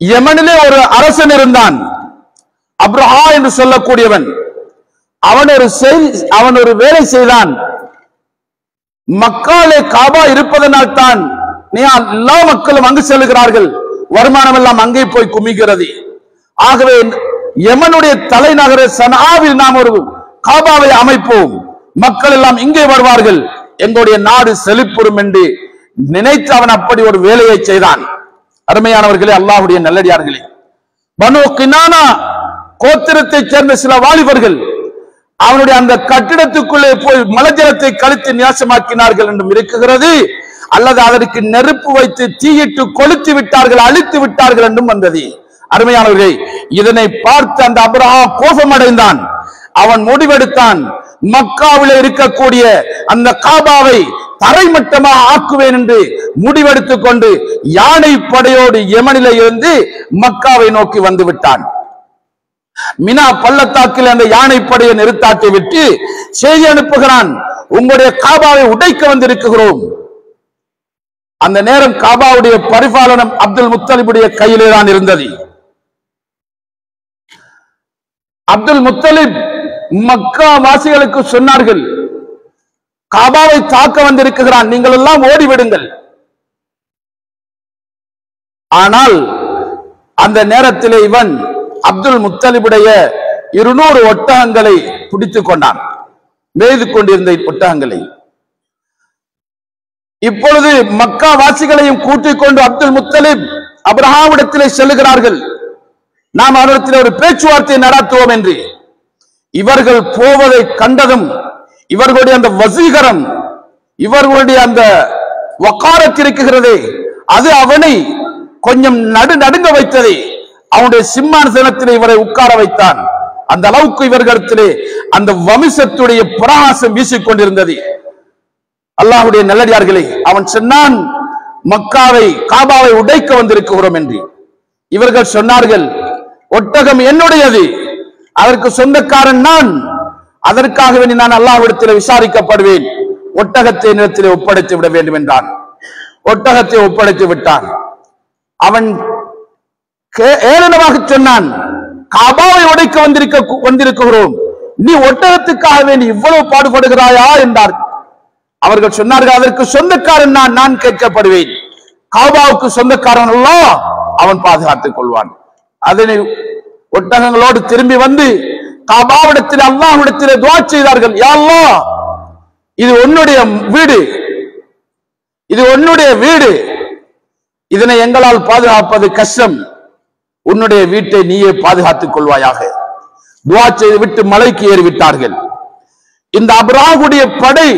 S3: யமனிலே ஒரு அரசன் இருந்தான், அப்ரஹா என்று சொல்லக்கூடியவன். அவன் ஒரு வேலை செய்தான். மக்காலே காபா இருப்பதனால் தான் எல்லா மக்களும் அங்கு செல்கிறார்கள், வருமானம் எல்லாம் அங்கே போய் குமிகிறது. ஆகவே யமனுடைய தலைநகர சனாவில் நாம் ஒரு காபாவை அமைப்போம், மக்கள் எல்லாம் இங்கே வருவார்கள், எங்களுடைய நாடு செழிப்புறும் என்று நினைத்து அவன் அப்படி ஒரு வேலையை செய்தான். அருமையானவர்களே, அல்லாஹ்வுடைய நல்லடியார்களே, பனு கினானா கோத்திரத்தைச் சேர்ந்த சில வாலிபர்கள் அவனுடைய அந்த கட்டிடத்துக்குள்ளே போய் மலஜலத்தை கழித்து நியாசமாக்கினார்கள் என்றும் இருக்குகிறது. அல்லது அதற்கு நெருப்பு வைத்து தீயிட்டு கொளுத்து விட்டார்கள், அழித்து விட்டார்கள் என்றும் வந்தது. அருமையானவர்களே, இதனை பார்த்து அந்த அப்ரஹா கோபமடைந்தான். அவன் முடிவெடுத்தான், மக்காவிலே இருக்கக்கூடிய அந்த காபாவை தரைமட்டமாக ஆக்குவேன் என்று முடிவெடுத்துக் கொண்டு யானை படையோடு யமனிலே இருந்து மக்காவை நோக்கி வந்து விட்டான். மினா பள்ளத்தாக்கில் அந்த யானை படையை நிறுத்தாட்டி விட்டு செய்தி அனுப்புகிறான், உங்களுடைய காபாவை உடைக்க வந்திருக்கிறோம். அந்த நேரம் காபாவுடைய பரிபாலனம் அப்துல் முத்தலிபுடைய கையிலே தான் இருந்தது. அப்துல் முத்தலிப் மக்கா வாசிகளுக்கு சொன்னார்கள், காபாவை தாக்க வந்திருக்கிறான், நீங்கள் எல்லாம் ஓடிவிடுங்கள். ஆனால் அந்த நேரத்திலே இவன் அப்துல் முத்தலிபுடைய 200 ஒட்டகங்களை பிடித்துக் கொண்டான், மேய்து கொண்டிருந்த ஒட்டகங்களை. இப்பொழுது மக்கா வாசிகளையும் கூட்டிக் கொண்டு அப்துல் முத்தலிப் அப்ரஹாமிடத்திலே செல்லுகிறார்கள், நாம் அவரிடத்தில் ஒரு பேச்சுவார்த்தை நடத்துவோம் என்று. இவர்கள் போவதை கண்டதும் இவர்களுடைய அந்த வசீகரம், இவர்களுடைய அந்த வக்காரத் இருக்குகிறதே, அது அவனை கொஞ்சம் நடுங்க வைத்தது. அவனுடைய சிம்மாசனத்திலே இவரை உட்கார வைத்தான். அந்த அளவுக்கு இவர்களிடத்திலே அந்த வம்சத்துடைய பிரகாசம் வீசிக்கொண்டிருந்தது. அல்லாஹ்வுடைய நல்லடியார்களே, அவன் சொன்னான், மக்காவை காபாவை உடைக்க வந்திருக்கிறோம் என்று. இவர்கள் சொன்னார்கள், ஒட்டகம் என்னுடையது, அதற்கு சொந்தக்காரன் நான், அதற்காக வேண்டி நான் அல்லாஹ்விடத்தில் விசாரிக்கப்படுவேன், ஒட்டகத்தை நிலத்திலே ஒப்படைத்து விட வேண்டும் என்றான். ஒட்டகத்தை ஒப்படைத்து விட்டான். அவன் ஏளனமாக சொன்னான், காபாவை உடைக்க வந்திருக்கிறோம், நீ ஒட்டகத்துக்காக வேண்டி இவ்வளவு பாடுபடுகிறாயா என்றார். அவர்கள் சொன்னார்கள், அதற்கு சொந்தக்காரன் நான் கேட்கப்படுவேன், காபாவுக்கு சொந்தக்காரன் அல்லாஹ், அவன் பாதுகாத்துக் கொள்வான். அதனை ஒட்டகங்களோடு திரும்பி வந்து காபாவிடத்தில் அல்லாஹ்விடத்தில் துஆ செய்தார்கள், யா அல்லாஹ், இது உன்னுடைய வீடு, இது உன்னுடைய வீடு, இதனை எங்களால் பாதுகாப்பது கஷ்டம், உன்னுடைய வீட்டை நீயே பாதுகாத்துக் கொள்வாயாக. துஆ செய்து விட்டு மலைக்கு ஏறிவிட்டார்கள். இந்த அப்ராஹுடைய படை,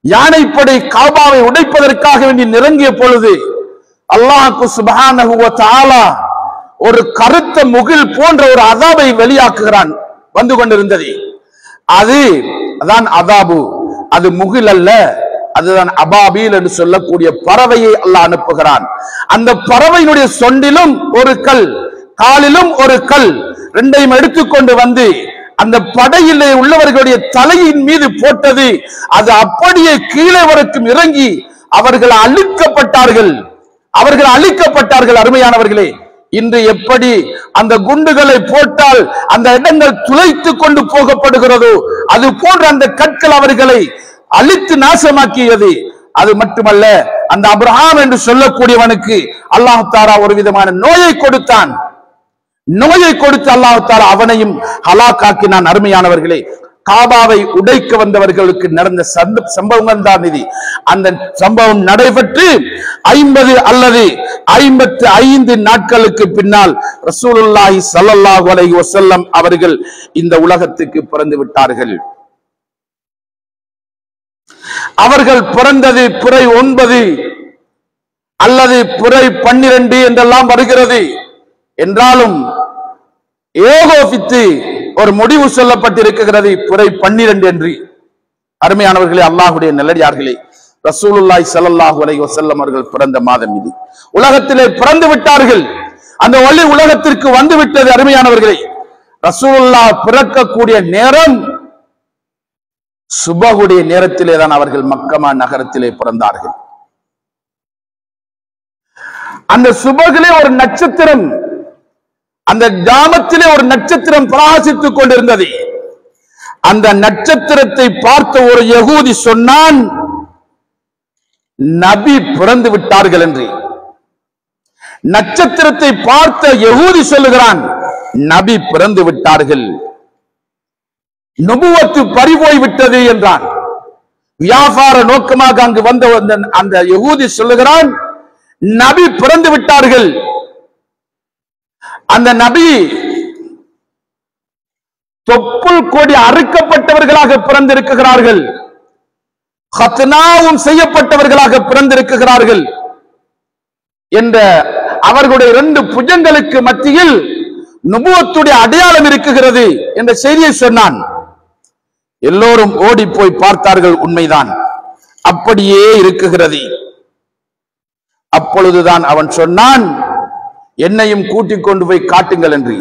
S3: யானைப்படை காபாவை உடைப்பதற்காக வேண்டி நெருங்கிய பொழுது அல்லாஹ் சுப்ஹானஹு வ தஆலா ஒரு கருத்த முகில் போன்ற ஒரு அதாபை வெளியாக்குகிறான். வந்து கொண்டிருந்தது. அதுதான் அதாபு. அது முகில் அல்ல, அதுதான் அபாபீல் என்று சொல்லக்கூடிய பறவையை அல்லாஹ் அனுப்புகிறான். அந்த பறவையினுடைய சொண்டிலும் ஒரு கல், காலிலும் ஒரு கல், ரெண்டையும் எடுத்துக்கொண்டு வந்து அந்த படையிலே உள்ளவர்களுடைய தலையின் மீது போட்டது. அது அப்படியே கீழே வரைக்கும் இறங்கி அவர்கள் அழிக்கப்பட்டார்கள். அருமையானவர்களே, இன்று எப்படி அந்த குண்டுகளை போட்டால் அந்த இடங்கள் துளைத்து கொண்டு போகப்படுகிறதோ, அது போன்ற அந்த கற்கள் அவர்களை அழித்து நாசமாக்கியது. அது மட்டுமல்ல, அந்த அப்ரஹாம் என்று சொல்லக்கூடியவனுக்கு அல்லாஹ் தஆலா ஒரு விதமான நோயை கொடுத்தான். நோயை கொடுத்து அல்லாஹ் தஆலா அவனையும் ஹலாக்காக்கினான். அருமையானவர்களே, காபாவை உடைக்க வந்தவர்களுக்கு நடந்த சம்பவங்கள் தான் இது. அந்த சம்பவம் நடைபெற்று 50 அல்லது 55 நாட்களுக்கு பின்னால் ரசூலுல்லாஹி ஸல்லல்லாஹு அலைஹி வஸல்லம் அவர்கள் இந்த உலகத்துக்கு பிறந்து விட்டார்கள். அவர்கள் பிறந்தது பிறை 9 அல்லது பிறை 12 என்றெல்லாம் வருகிறது. என்றாலும் ஏகோபித்து ஒரு முடிவு சொல்லப்பட்டிருக்கிறது, பிறை 12 என்று. அருமையானவர்களே, அல்லாஹ்வுடைய நல்லடியார்களே, ரசூலுல்லாஹி ஸல்லல்லாஹு அலைஹி வஸல்லம் அவர்கள் பிறந்த மாதம் இது. உலகத்திலே பிறந்து விட்டார்கள். அந்த ஒளி உலகத்திற்கு வந்து விட்டது. அருமையானவர்களே, ரசூலுல்லாஹ் பிறக்கக்கூடிய நேரம் சுபஹுடைய நேரத்திலே தான் அவர்கள் மக்கமா நகரத்திலே பிறந்தார்கள். அந்த சுபகிலே ஒரு நட்சத்திரம், அந்த கிராமத்திலே ஒரு நட்சத்திரம் பிரகாசித்துக் கொண்டிருந்தது. அந்த நட்சத்திரத்தை பார்த்த ஒரு யகூதி சொன்னான், நபி பிறந்து விட்டார்கள் என்று. நட்சத்திரத்தை பார்த்த யகூதி சொல்லுகிறான், நபி பிறந்து விட்டார்கள், நுபுவத்து பறிபோய் விட்டது என்றான். வியாபார நோக்கமாக அங்கு வந்த அந்த யகூதி சொல்லுகிறான், நபி பிறந்து விட்டார்கள். அந்த நபி தொப்புள் கொடி அறுக்கப்பட்டவர்களாக பிறந்திருக்கிறார்கள், ஹத்னாவும் செய்யப்பட்டவர்களாக பிறந்திருக்கிறார்கள் என்ற அவர்களுடைய 2 புஜங்களுக்கு மத்தியில் நுபுவத்துடைய அடையாளம் இருக்குகிறது என்ற செய்தியை சொன்னான். எல்லோரும் ஓடி போய் பார்த்தார்கள், உண்மைதான், அப்படியே இருக்குகிறது. அப்பொழுதுதான் அவன் சொன்னான், என்னையும் கூட்டிக் கொண்டு போய் காட்டுங்கள் என்று.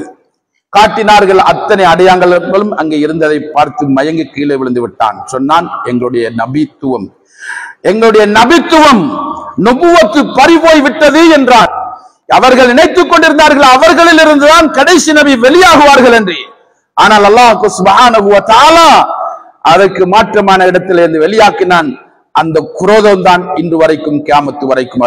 S3: காட்டினார்கள். அத்தனை அடையாளங்களும் அங்கே இருந்ததை பார்த்து மயங்கி கீழே விழுந்து விட்டான். சொன்னான், எங்களுடைய நபித்துவம் நுபுவத்து பறிபோய் விட்டது என்றான். அவர்கள் நினைத்துக் கொண்டிருந்தார்கள் அவர்களில் இருந்துதான் கடைசி நபி வெளியாகுவார்கள் என்று. ஆனால் அல்லாஹ் சுப்ஹானஹு வ தஆலா அதற்கு மாற்றமான இடத்திலிருந்து வெளியாக்கினான். அந்த குரோதம் தான் இன்று வரைக்கும் கியாமத்து வரைக்கும்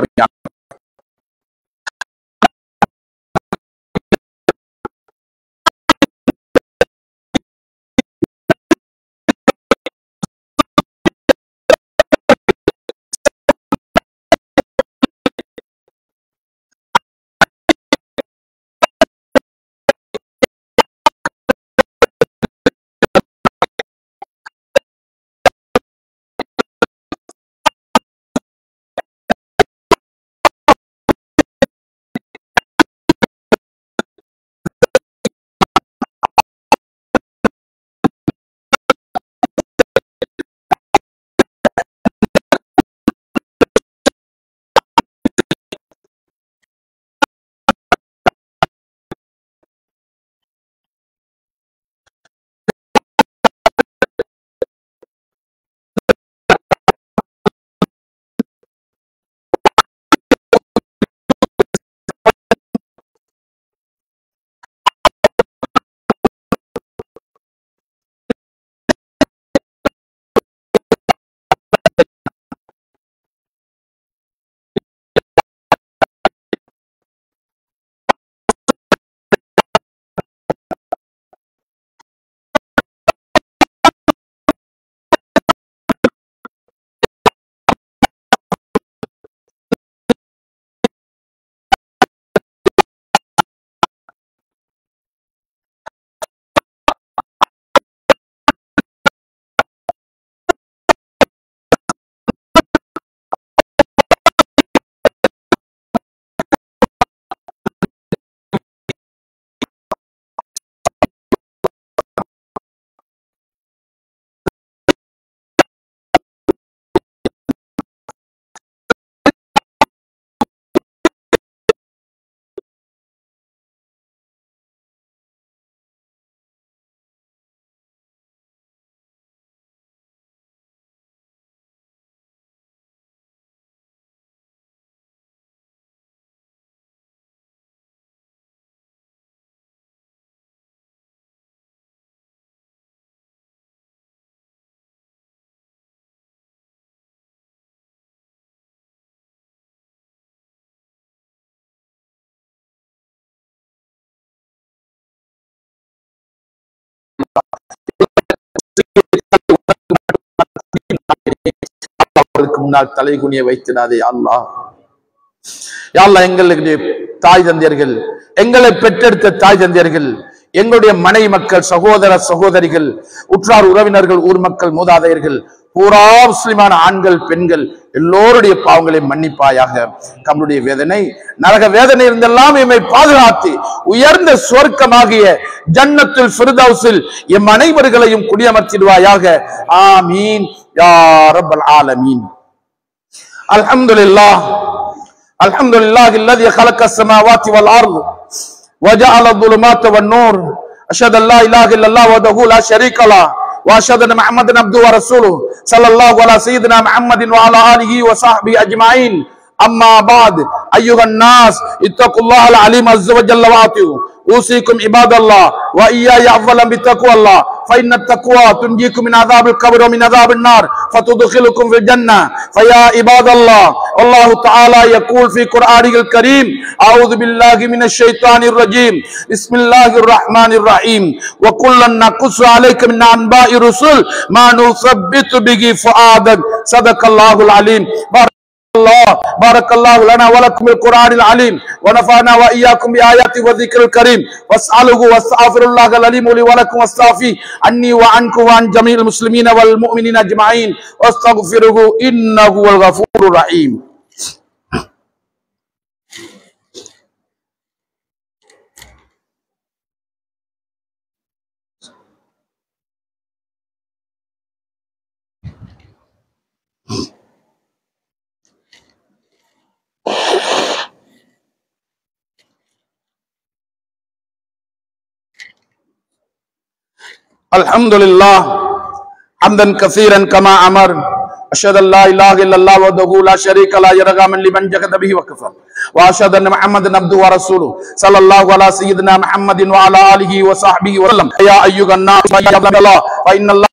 S3: முன்னால் தலைகுனிய வைத்திடாதே அல்லாஹ். யா அல்லாஹ், எங்களுடைய தாய் தந்தையர்கள், எங்களை பெற்றெடுத்த தாய் தந்தையர்கள், எங்களுடைய மனை மக்கள், சகோதர சகோதரிகள், உற்றார் உறவினர்கள், ஊர் மக்கள், மூதாதையர்கள், பூரா முஸ்லிமான ஆண்கள் பெண்கள் எல்லோருடைய பாவங்களை மன்னிப்பாயாக. நம்முடைய வேதனை நரக வேதனை இருந்தெல்லாம் எம்மை பாதுகாத்து உயர்ந்த சுவர்க்கமாகிய ஜன்னத்துல் ஃபிர்தௌஸில் எம் அனைவர்களையும் குடியமர்த்திடுவாயாக. ஆமீன் யா ரப்பல் ஆலமீன். அல்ஹம்துலில்லாஹ் அல்ஹம்துலில்லாஹி அல்லதி خلق السماوات والارض وجعل الظلمات والنور اشهد ان لا اله الا الله وحده لا شريك له واشهد ان محمدا عبده ورسوله صلى الله على سيدنا محمد وعلى اله وصحبه اجمعين. اما بعد ايها الناس اتقوا الله العليم عز وجل واطيعوه. اوصيكم عباد الله واياي اولا بتقوى الله فان التقوى تنجيكم من عذاب القبر ومن عذاب النار فتدخلكم في الجنه. فيا عباد الله، الله تعالى يقول في قرآنه الكريم: اعوذ بالله من الشيطان الرجيم، بسم الله الرحمن الرحيم، وكلا نقص عليك من انباء الرسل ما نثبت به فؤادك. صدق الله العليم. بارك الله لنا ولكم بالقرآن العليم ونفعنا وإياكم بآياته والذكر الكريم. واسأله واستغفر الله العليم لي ولكم واستغفر عني وعنكم وعن جميع المسلمين والمؤمنين أجمعين واستغفره إنه هو الغفور الرحيم. الحمد لله حمدا كثيرا كما امر. اشهد ان لا اله الا الله وحده لا شريك له يرغم لمن جحد به وكفر. واشهد ان محمدا عبده ورسوله صلى الله على سيدنا محمد وعلى اله وصحبه وسلم. يا ايها الناس فإن الله